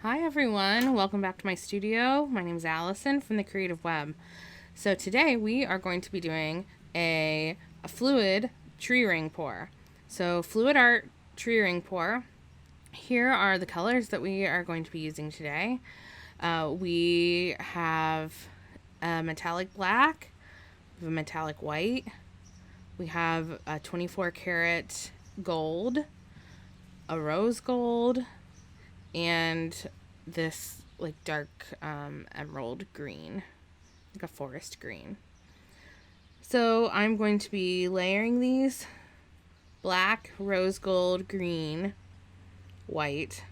Hi everyone, welcome back to my studio. My name is Allison from the Creative Web. So today we are going to be doing a fluid tree ring pour. So fluid art tree ring pour. Here are the colors that we are going to be using today. We have a metallic black, we have a metallic white, we have a 24 karat gold, a rose gold, and this like dark emerald green, like a forest green. So I'm going to be layering these black, rose gold, green, white,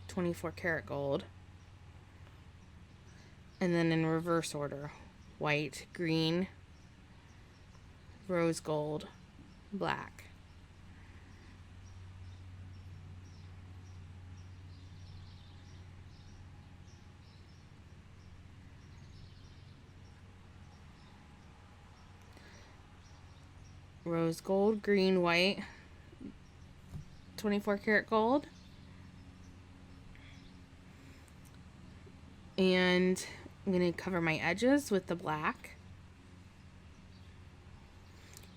24 karat gold, and then in reverse order: white, green, rose gold, black. Rose gold, green, white, 24 karat gold. And I'm going to cover my edges with the black.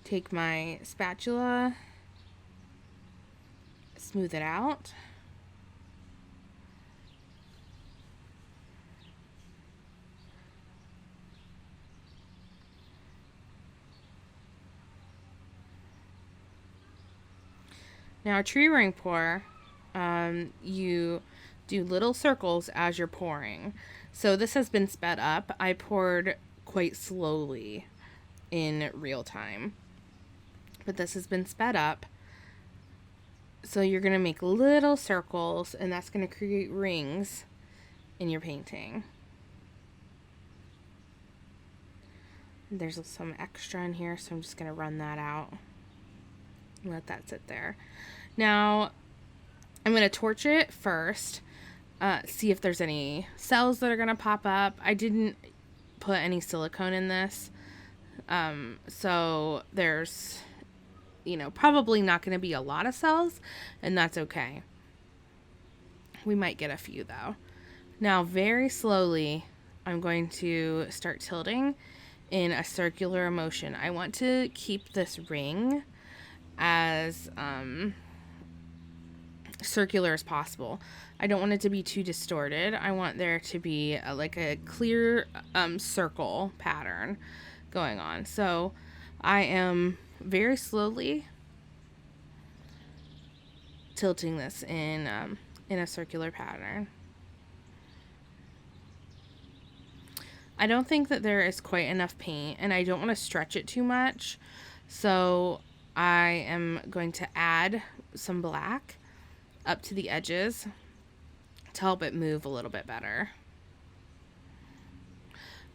Take my spatula, smooth it out. Now, a tree ring pour, you do little circles as you're pouring. So this has been sped up. I poured quite slowly in real time, but this has been sped up. So you're going to make little circles, and that's going to create rings in your painting. There's some extra in here, so I'm just going to run that out. Let that sit there. Now I'm going to torch it first, see if there's any cells that are going to pop up. I didn't put any silicone in this, so there's probably not going to be a lot of cells, and that's okay. We might get a few though. Now very slowly I'm going to start tilting in a circular motion. I want to keep this ring as circular as possible. I don't want it to be too distorted. I want there to be like a clear circle pattern going on. So I am very slowly tilting this in a circular pattern. I don't think that there is quite enough paint, and I don't want to stretch it too much, so I am going to add some black up to the edges to help it move a little bit better.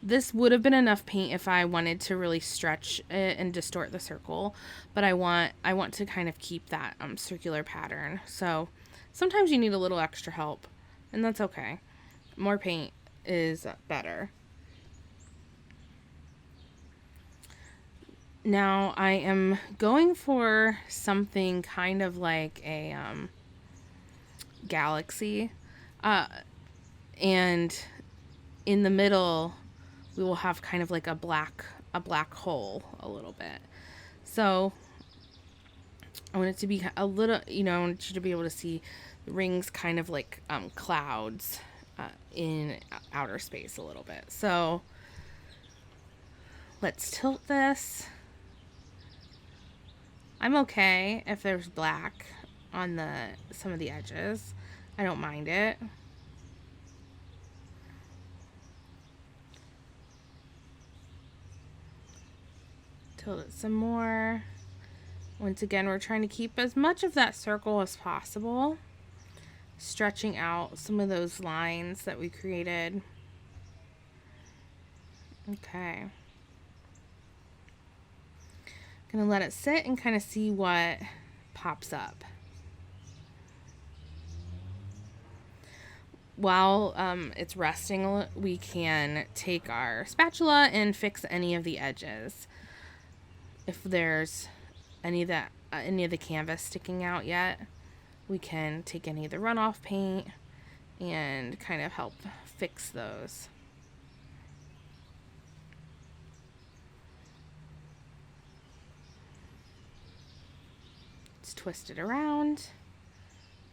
This would have been enough paint if I wanted to really stretch it and distort the circle, but I want to kind of keep that circular pattern. So sometimes you need a little extra help, and that's okay. More paint is better. Now I am going for something kind of like a galaxy, and in the middle we will have kind of like a black hole a little bit. So I want it to be a little, I want you to be able to see the rings kind of like clouds in outer space a little bit. So let's tilt this. I'm okay if there's black on some of the edges. I don't mind it. Tilt it some more. Once again, we're trying to keep as much of that circle as possible, stretching out some of those lines that we created. Okay. Gonna let it sit and kind of see what pops up. While it's resting, we can take our spatula and fix any of the edges. If there's any of the canvas sticking out yet, we can take any of the runoff paint and kind of help fix those. Just twist it around,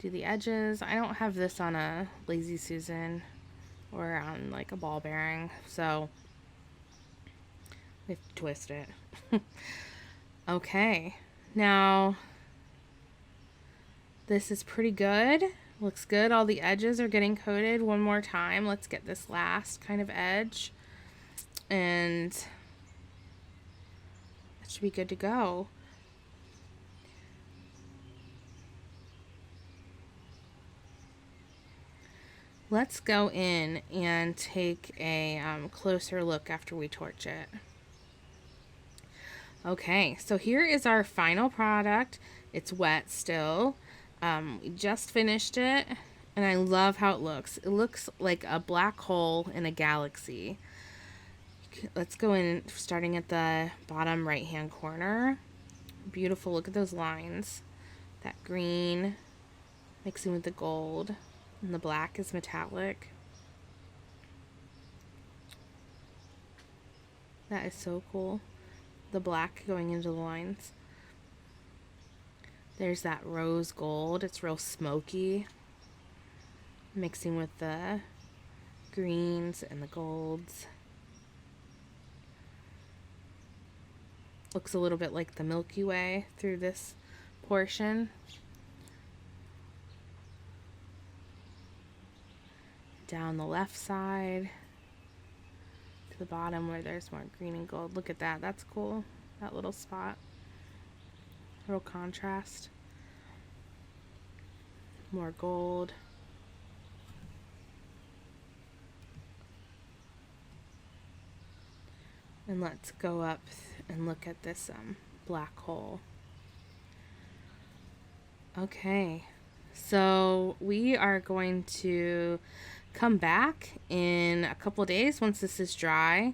do the edges. I don't have this on a Lazy Susan or on like a ball bearing, so we have to twist it. Okay, now this is pretty good. Looks good. All the edges are getting coated. One more time. Let's get this last kind of edge, and it should be good to go. Let's go in and take a closer look after we torch it. Okay, so here is our final product. It's wet still. We just finished it, and I love how it looks. It looks like a black hole in a galaxy. Let's go in, starting at the bottom right-hand corner. Beautiful, look at those lines. That green mixing with the gold, and the black is metallic. That is so cool. The black going into the lines. There's that rose gold. It's real smoky, mixing with the greens and the golds. Looks a little bit like the Milky Way through this portion. Down the left side to the bottom where there's more green and gold. Look at that. That's cool. That little spot. Real contrast. More gold. And let's go up and look at this black hole. Okay, so we are going to come back in a couple days once this is dry,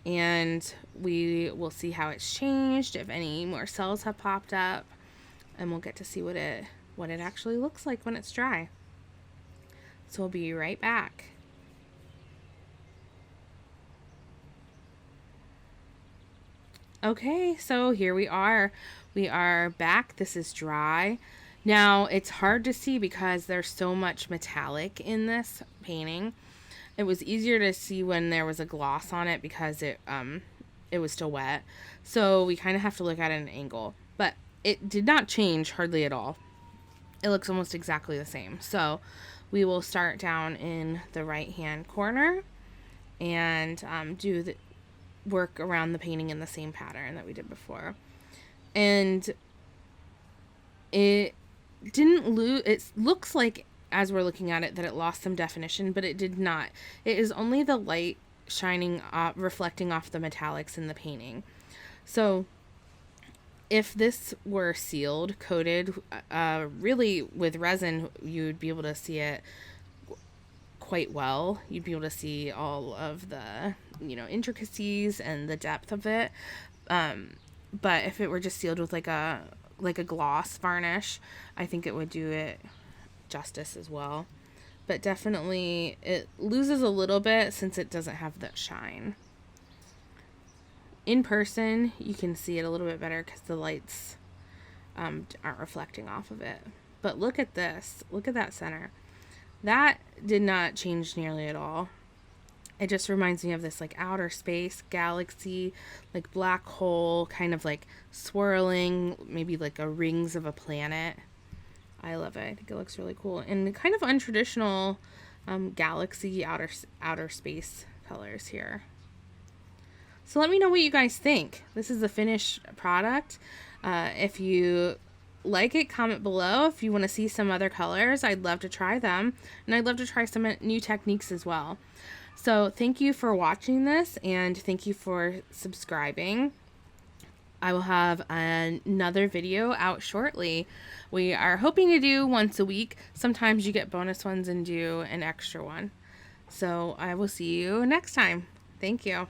and we will see how it's changed, if any more cells have popped up, and we'll get to see what it actually looks like when it's dry. So we'll be right back. Okay, so here we are. We are back. This is dry. Now, it's hard to see because there's so much metallic in this painting. It was easier to see when there was a gloss on it because it was still wet. So we kind of have to look at an angle. But it did not change hardly at all. It looks almost exactly the same. So we will start down in the right-hand corner and do the work around the painting in the same pattern that we did before. And it didn't lose, it looks like as we're looking at it that it lost some definition, but it did not. It is only the light shining off, reflecting off the metallics in the painting. So if this were sealed, coated, really with resin, you'd be able to see it quite well. You'd be able to see all of the, intricacies and the depth of it. But if it were just sealed with like a gloss varnish, I think it would do it justice as well. But definitely it loses a little bit since it doesn't have that shine. In person, you can see it a little bit better because the lights aren't reflecting off of it. But look at this. Look at that center. That did not change nearly at all. It just reminds me of this like outer space galaxy, like black hole, kind of like swirling, maybe like a rings of a planet. I love it. I think it looks really cool. And kind of untraditional galaxy outer space colors here. So let me know what you guys think. This is the finished product. If you like it, comment below. If you want to see some other colors, I'd love to try them. And I'd love to try some new techniques as well. So thank you for watching this, and thank you for subscribing. I will have another video out shortly. We are hoping to do once a week. Sometimes you get bonus ones and do an extra one. So I will see you next time. Thank you.